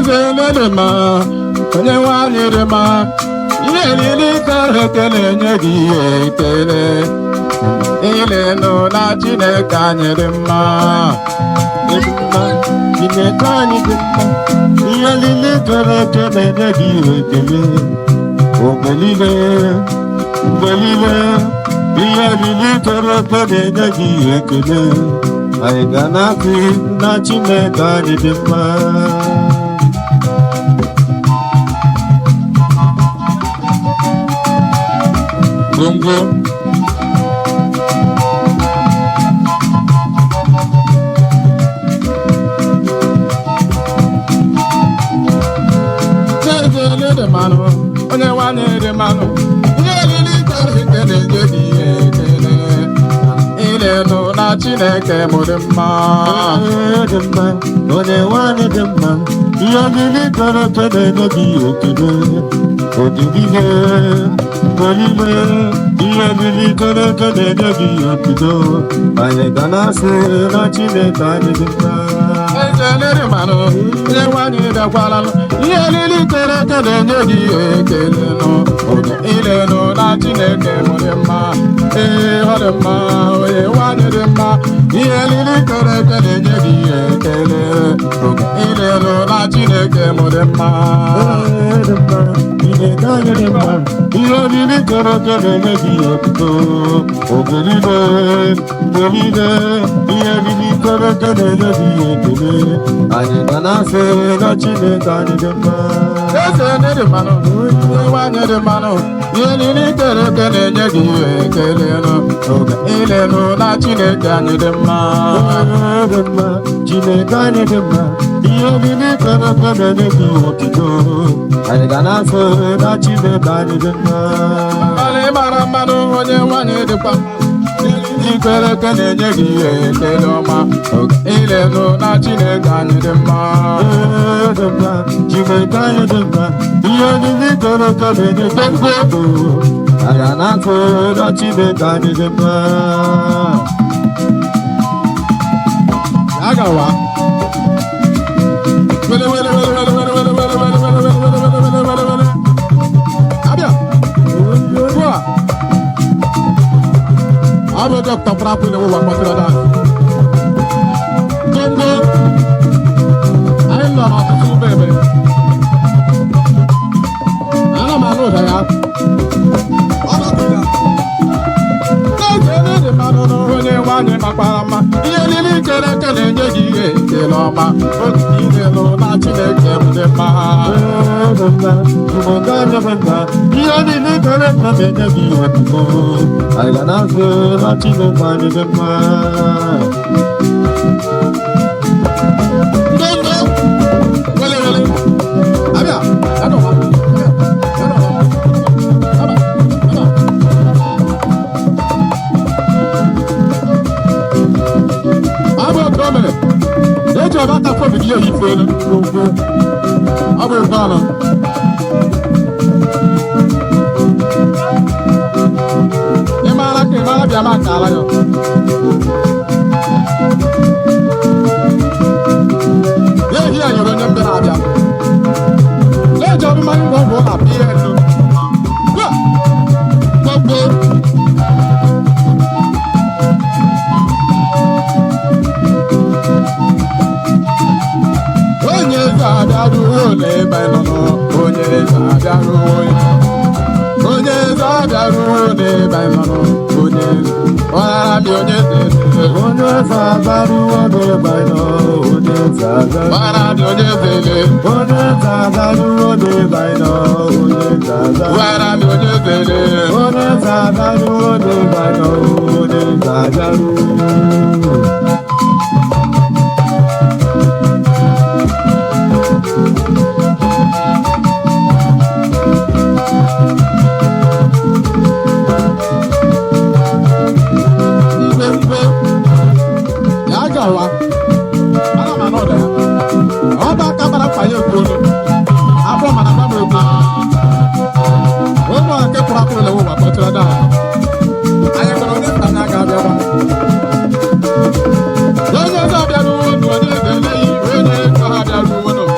Ezelelema, onye nwanyị dị mma, ihe niile kere ekele nye gị ekele. Ile nụ na Chineke anyị dị mma, dị mma, Chineke anyị dị mma. Ihe niile kere ekele nye gị ekele. Mgbe niile, ihe niile kere ekele nye gị ekele. Anyị ga na-asị na Chineke anyị dị mma. Bongo. Ezelele mmanụ, onye nwanyị dị mmanụ, ihe niile kere ekele nye gị ekele. Ile nụ na Chineke mụ dị mma, dị mma, onye nwanyị dị mma, ihe niile kere ekele nye gị ekele. Odigide, odigide, ihe niile kere ekele nye gị ekele. Anyị ga na-asị na Chineke anyị dị mma. Ezelele mmanụ, onye nwanyị bịakwala, ihe niile kere ekele nye gị ekele nụ. Oge ile nụ na Chineke mụ dị mma, ọ dị mma, onye nwanyị dị mma, ihe niile kere ekele nye gị ekele. Oge ile nụ na Chineke mụ dị mma, dị mma, Chineke anyị dị mma, ihe niile kere ekele nye gị ekele. Oge niile, mgbe niile, ihe niile kere ekele nye gị ekele. Anyị ga na-asị na Chineke anyị dị mma. Ezelele dị mmanụ, onye nwanyị dị mmanụ, ihe niile kere ekele nye gị ekele nụ. Oge ile nụ na Chineke anyị dị mma, dị mma, Chineke anyị dị mma, ihe niile kere ekele nye gị otito. Anyị ga na-asị na Chineke anyị dị mma. Mmanụ mara mmanụ, onye nwanyị dịkwa mma, ihe kere ekele nye gị ekele ọma. Oge ile nụ na Chineke anyị dị mma, dị mma, Chineke anyị dị mma, ihe niile kere ekele nye gị ekele. Anyị ga na-asị na Chineke anyị dị mma. Agawa. Wele wele wele wele wele wele wele wele wele wele wele wele wele wele. Abia. Wa. Abo Dr. Prapu ne wa patira da. Kongo. Ai no na tu bebe. Ana mano da ya. Ana bila. Ezelele de mano no onye nwanyị makpara mma, ihe niile kere ekele nye gị ekele ọma. Oge ile nụ na Chineke m dị mma, dị mma, Chineke anyị dị mma, ihe niile kere ekele nye gị ekele. Anyị ga na-asị na Chineke anyị dị mma. Ndende, wele wele, abịa, anọwa, anọwa, aba, aba. Abo gome, eji ọbata fọ bidiyo yi fere n'ugwu. Abo gbala. Ịmara ka ịmara bịa ma ka ala ya. Ehi a nyere onye mbere abịa. Eji ọrụ mmanya ngwa ọgwụ ụlọ abịa ihe nnu. Gbogbo. Onye eze abịaruo n'ebe nọ, onye eze abịaruo, onye eze abịaruo n'ebe nọ, onye eze ọghara bịa, onye eze onye eze abịaruo n'ebe nọ, onye eze ọghara bịa, onye eze onye eze abịaruo n'ebe nọ, onye eze ọghara bịa, onye eze onye eze abịaruo n'ebe nọ, onye eze abịaruo. Agawa, ana m anọdụ ya, ọ bụ aka mara mkpanye ekwuru, afọ mana gba m ekwu, onye nke kwụrụ akwụrụ lewu ma kpọchara da, anyị nwere onye nta anya ga-abịawa, onye ọzọ abịaruo n'ụwa, onye eze eleghị, onye ego ha abịaruo n'ụwa.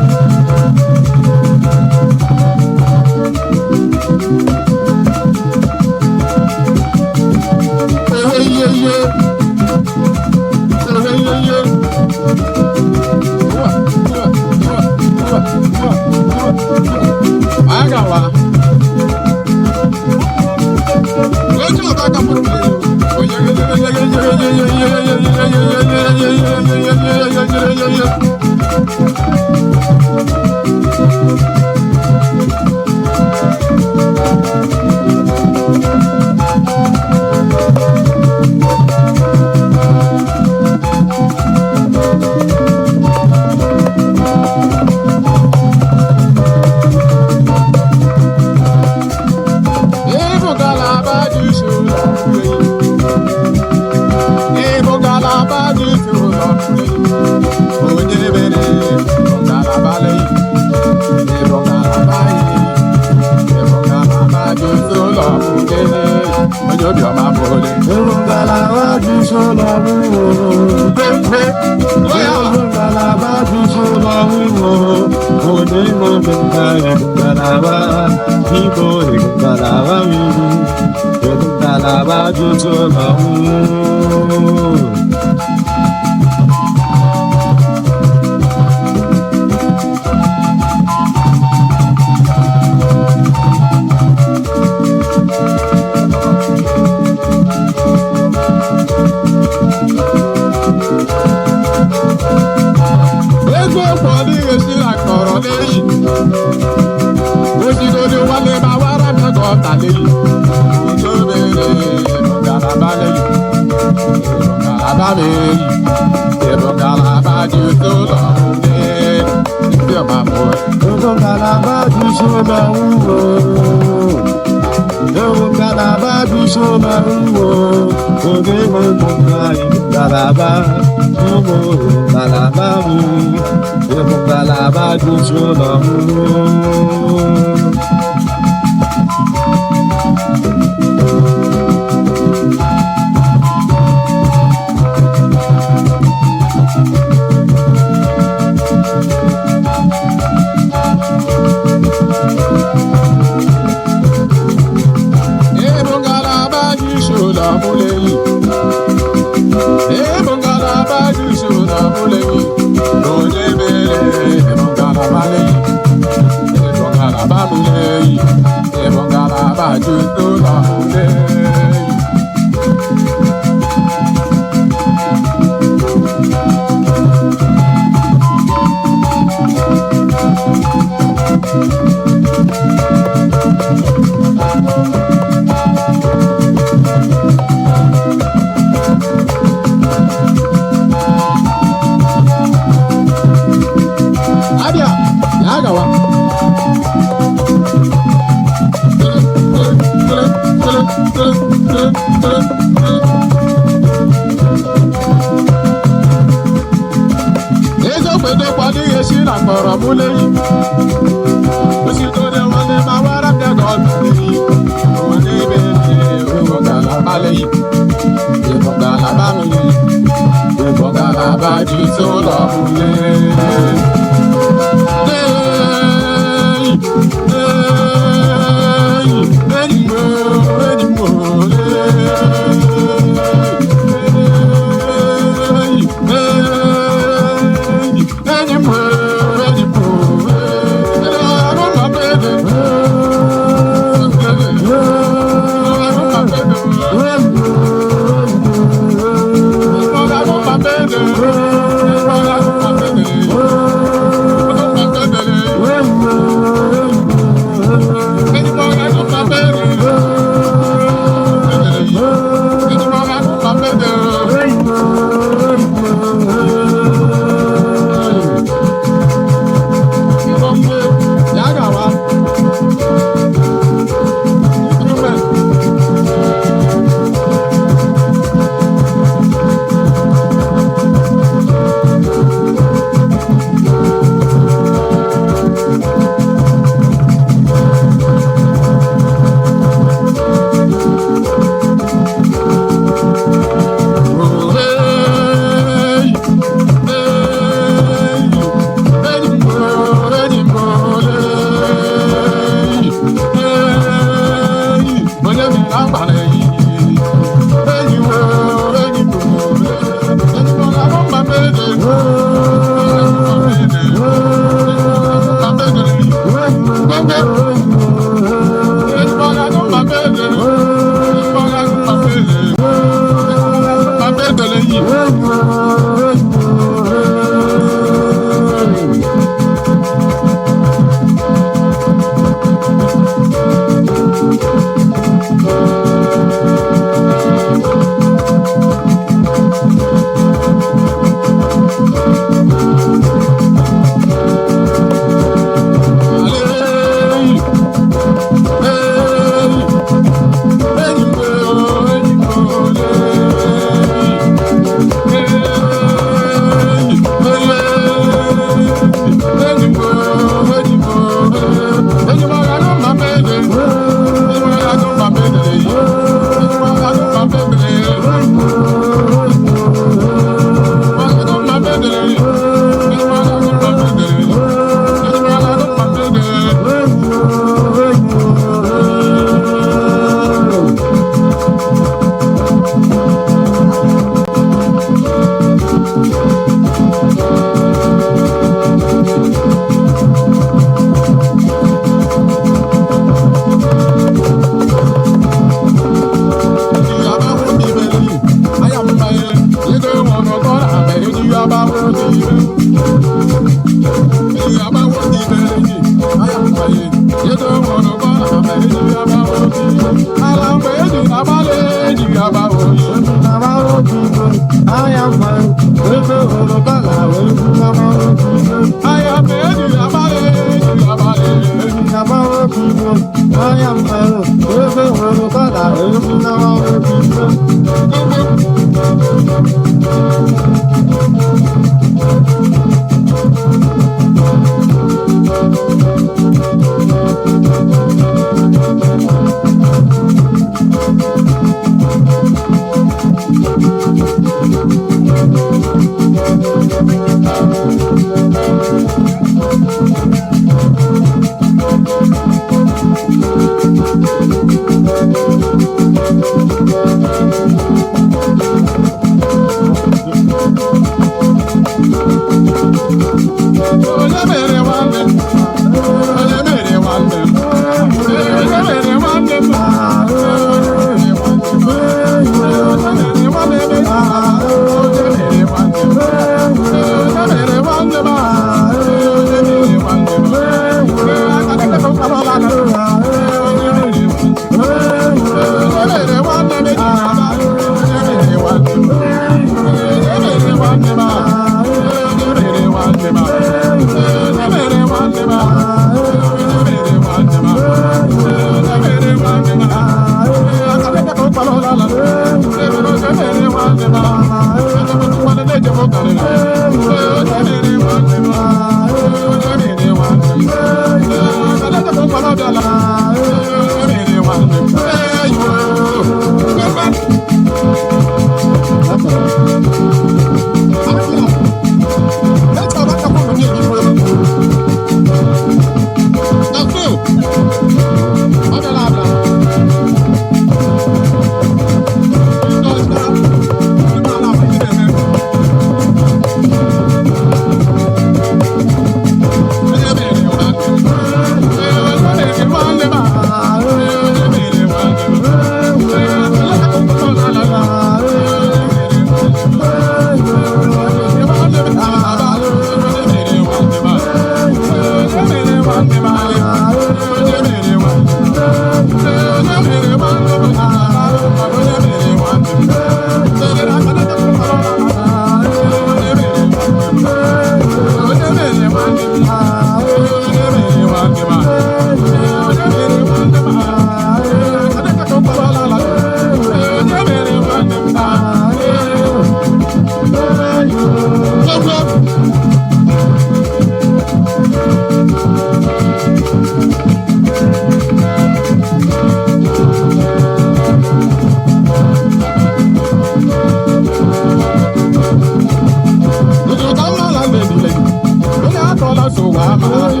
Akọ́lá sọ wà máa rí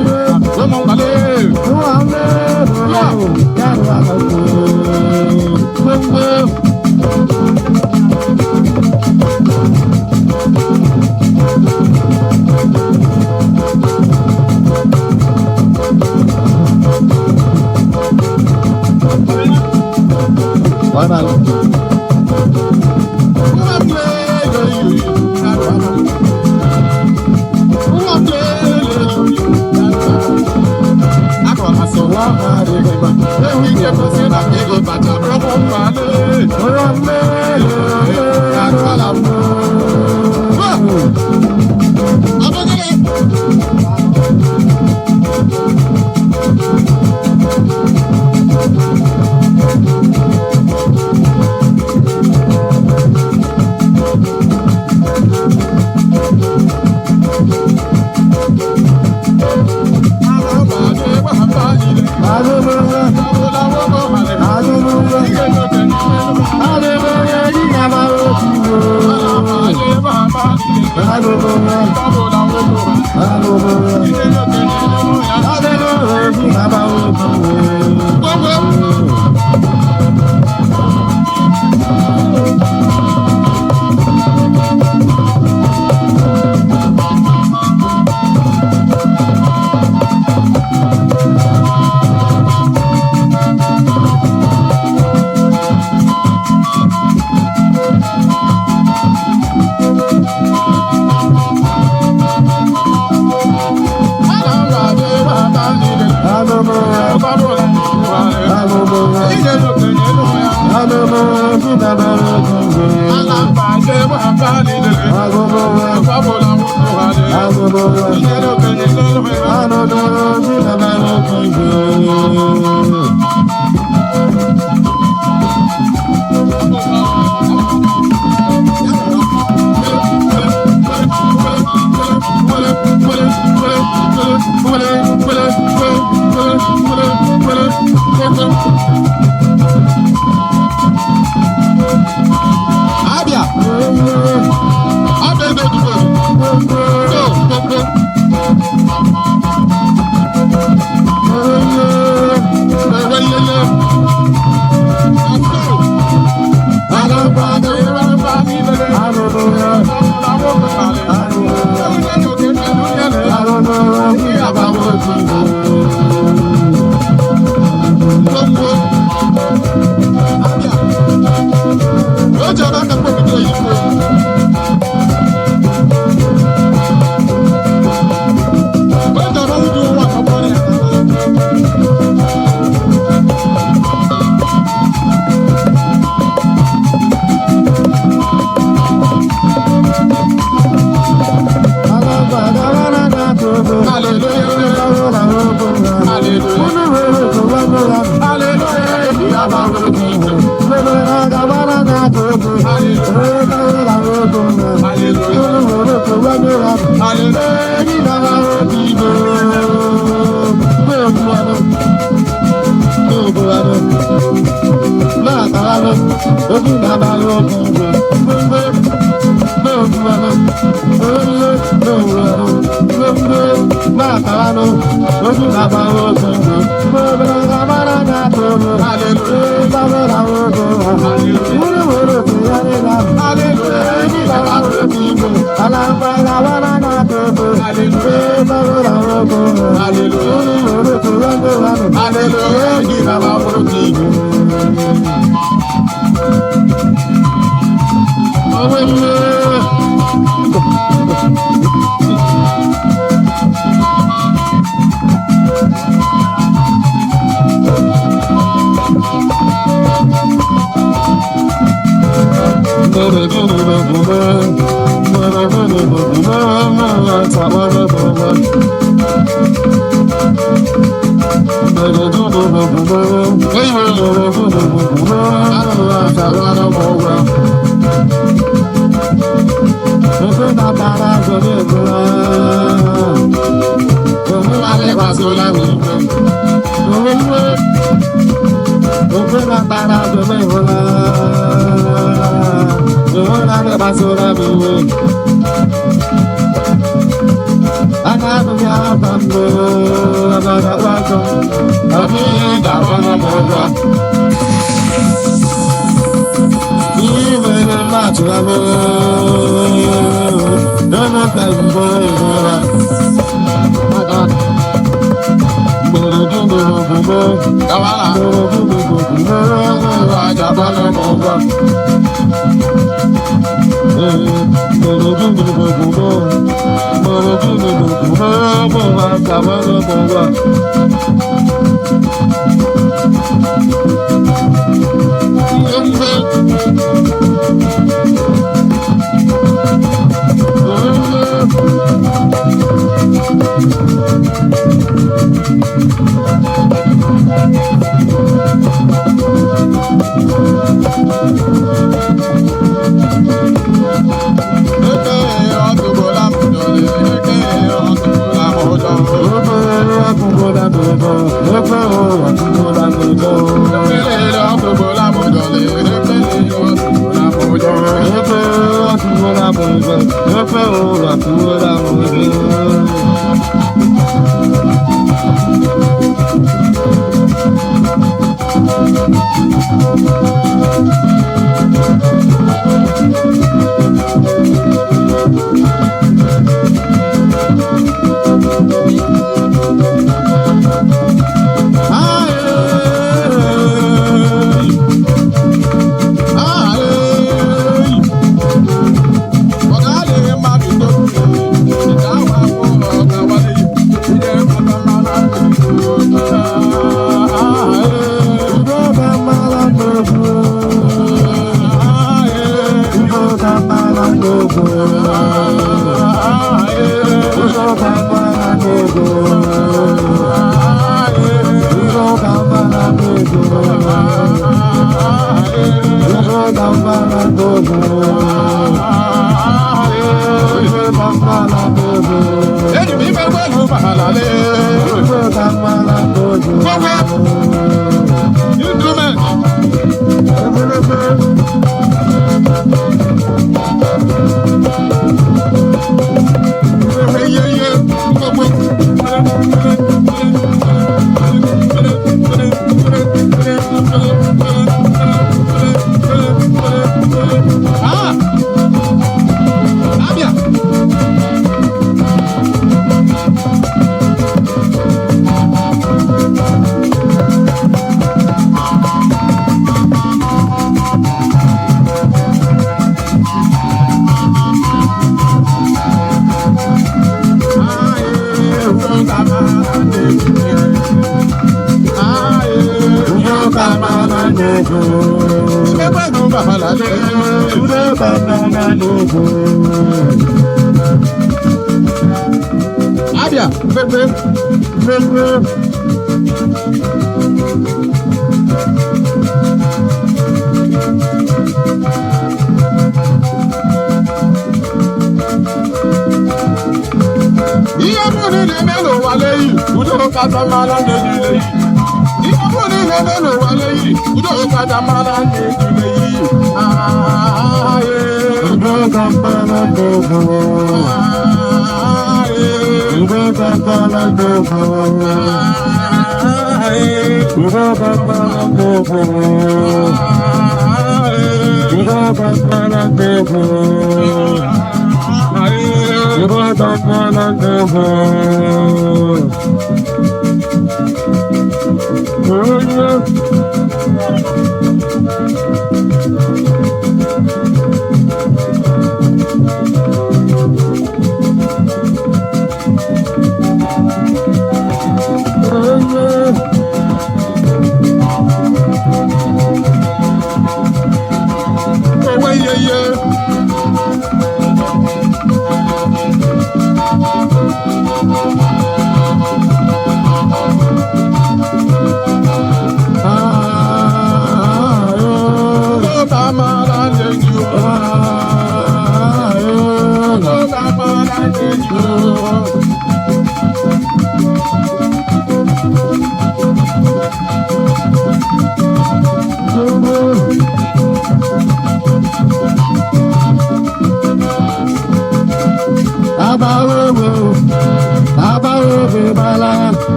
ló mọ̀ wálé.